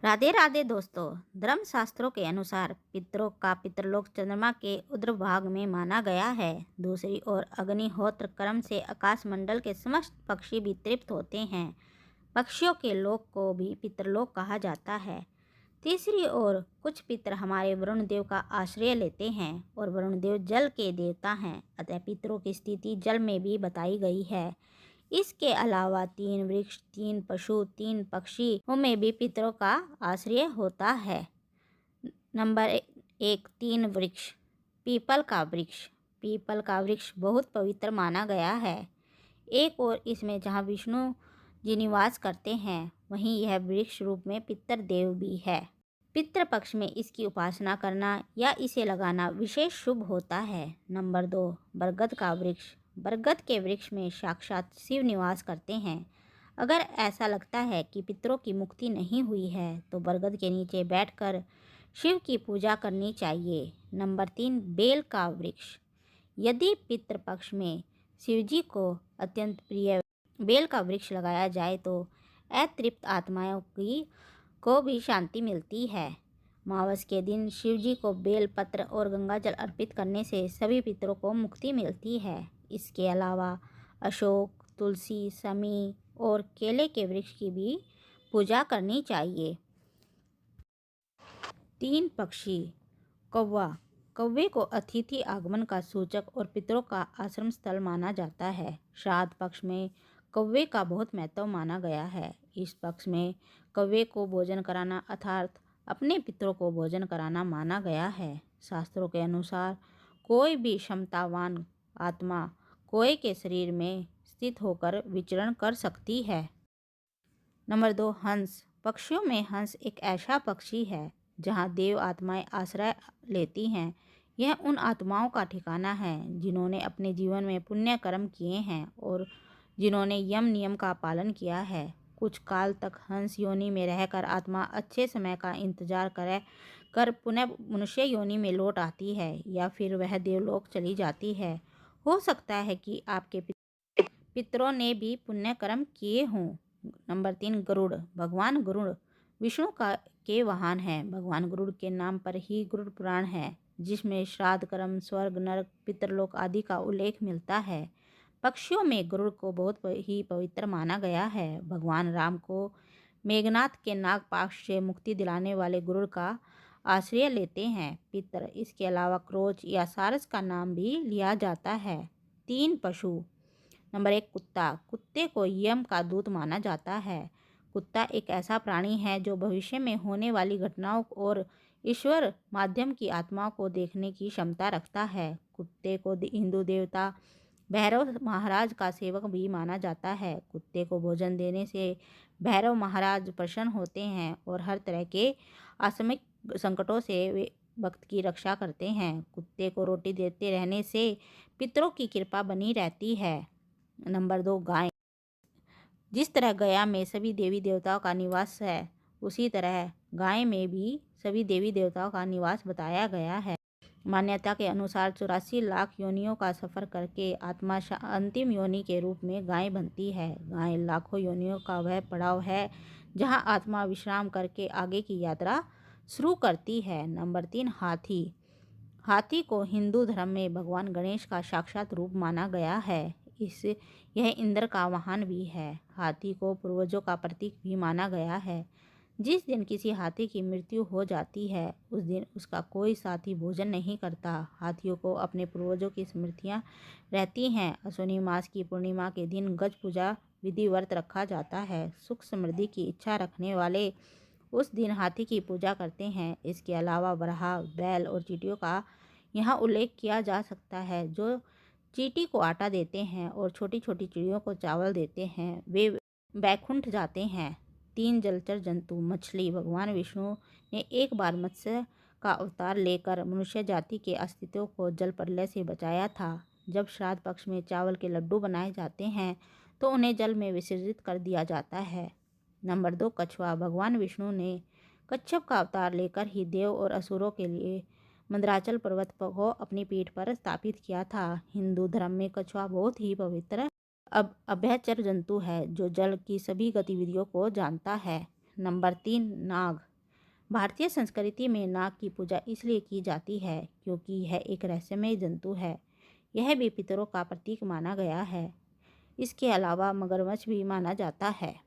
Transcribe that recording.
राधे राधे दोस्तों। धर्म शास्त्रों के अनुसार पितरों का पितरलोक चंद्रमा के ऊर्ध्व भाग में माना गया है। दूसरी ओर अग्निहोत्र कर्म से आकाश मंडल के समस्त पक्षी भी तृप्त होते हैं। पक्षियों के लोक को भी पितरलोक कहा जाता है। तीसरी ओर कुछ पितर हमारे वरुण देव का आश्रय लेते हैं और वरुण देव जल के देवता हैं, अतः पितरों की स्थिति जल में भी बताई गई है। इसके अलावा 3 वृक्ष, 3 पशु, 3 पक्षी में भी पितरों का आश्रय होता है। नंबर 1, 3 वृक्ष। पीपल का वृक्ष। पीपल का वृक्ष बहुत पवित्र माना गया है। एक और इसमें जहाँ विष्णु जी निवास करते हैं, वहीं यह वृक्ष रूप में पितर देव भी है। पितृ पक्ष में इसकी उपासना करना या इसे लगाना विशेष शुभ होता है। नंबर 2, बरगद का वृक्ष। बरगद के वृक्ष में साक्षात शिव निवास करते हैं। अगर ऐसा लगता है कि पितरों की मुक्ति नहीं हुई है तो बरगद के नीचे बैठकर शिव की पूजा करनी चाहिए। नंबर 3, बेल का वृक्ष। यदि पितृपक्ष में शिवजी को अत्यंत प्रिय बेल का वृक्ष लगाया जाए तो अतृप्त आत्माओं को भी शांति मिलती है। मावस के दिन शिवजी को बेल पत्र और गंगाजल अर्पित करने से सभी पितरों को मुक्ति मिलती है। इसके अलावा अशोक, तुलसी, समी और केले के वृक्ष की भी पूजा करनी चाहिए। 3 पक्षी। कौवा। कौवे को अतिथि आगमन का सूचक और पितरों का आश्रम स्थल माना जाता है। श्राद्ध पक्ष में कौवे का बहुत महत्व माना गया है। इस पक्ष में कौवे को भोजन कराना अर्थात अपने पितरों को भोजन कराना माना गया है। शास्त्रों के अनुसार कोई भी क्षमतावान आत्मा कौवे के शरीर में स्थित होकर विचरण कर सकती है। नंबर 2, हंस। पक्षियों में हंस एक ऐसा पक्षी है जहाँ देव आत्माएं आश्रय लेती हैं। यह उन आत्माओं का ठिकाना है जिन्होंने अपने जीवन में पुण्य कर्म किए हैं और जिन्होंने यम नियम का पालन किया है। कुछ काल तक हंस योनि में रहकर आत्मा अच्छे समय का इंतजार कर पुनः मनुष्य योनि में लौट आती है या फिर वह देवलोक चली जाती है। हो सकता है कि आपके पितरों ने भी पुण्य कर्म किए हों। नंबर 3, गरुड़। भगवान गरुड़ विष्णु के वाहन हैं। भगवान गरुड़ के नाम पर ही गरुड़ पुराण है, जिसमें श्राद्ध कर्म, स्वर्ग, नरक, पितरलोक आदि का उल्लेख मिलता है। पक्षियों में गरुड़ को बहुत ही पवित्र माना गया है। भगवान राम को मेघनाथ के नागपाश से मुक्ति दिलाने वाले गरुड़ का आश्रय लेते हैं पितर। इसके अलावा क्रोच या सारस का नाम भी लिया जाता है। 3 पशु। नंबर 1, कुत्ता। कुत्ते को यम का दूत माना जाता है। कुत्ता एक ऐसा प्राणी है जो भविष्य में होने वाली घटनाओं और ईश्वर माध्यम की आत्माओं को देखने की क्षमता रखता है। कुत्ते को हिंदू देवता भैरव महाराज का सेवक भी माना जाता है। कुत्ते को भोजन देने से भैरव महाराज प्रसन्न होते हैं और हर तरह के आकस्मिक संकटों से वे भक्त की रक्षा करते हैं। कुत्ते को रोटी देते रहने से पितरों की कृपा बनी रहती है। नंबर 2, गाय। जिस तरह गया में सभी देवी देवताओं का निवास है, उसी तरह गाय में भी सभी देवी देवताओं का निवास बताया गया है। मान्यता के अनुसार 84 लाख योनियों का सफ़र करके आत्मा अंतिम योनि के रूप में गाय बनती है। गाय लाखों योनियों का वह पड़ाव है जहां आत्मा विश्राम करके आगे की यात्रा शुरू करती है। नंबर 3, हाथी। हाथी को हिंदू धर्म में भगवान गणेश का साक्षात रूप माना गया है। यह इंद्र का वाहन भी है। हाथी को पूर्वजों का प्रतीक भी माना गया है। जिस दिन किसी हाथी की मृत्यु हो जाती है, उस दिन उसका कोई साथी भोजन नहीं करता। हाथियों को अपने पूर्वजों की स्मृतियाँ रहती हैं। अश्विनी मास की पूर्णिमा के दिन गज पूजा विधि व्रत रखा जाता है। सुख समृद्धि की इच्छा रखने वाले उस दिन हाथी की पूजा करते हैं। इसके अलावा बरहा, बैल और चींटियों का यहाँ उल्लेख किया जा सकता है, जो चींटी को आटा देते हैं और छोटी छोटी चिड़ियों को चावल देते हैं। वे बैकुंठ जाते हैं। 3 जलचर जंतु। मछली। भगवान विष्णु ने एक बार मत्स्य का अवतार लेकर मनुष्य जाति के अस्तित्व को जल प्रलय से बचाया था। जब श्राद्ध पक्ष में चावल के लड्डू बनाए जाते हैं तो उन्हें जल में विसर्जित कर दिया जाता है। नंबर 2, कछुआ। भगवान विष्णु ने कच्छप का अवतार लेकर ही देव और असुरों के लिए मंदराचल पर्वत को अपनी पीठ पर स्थापित किया था। हिंदू धर्म में कछुआ बहुत ही पवित्र अभयचर जंतु है जो जल की सभी गतिविधियों को जानता है। नंबर 3, नाग। भारतीय संस्कृति में नाग की पूजा इसलिए की जाती है क्योंकि यह एक रहस्यमय जंतु है। यह भी पितरों का प्रतीक माना गया है। इसके अलावा मगरमच्छ भी माना जाता है।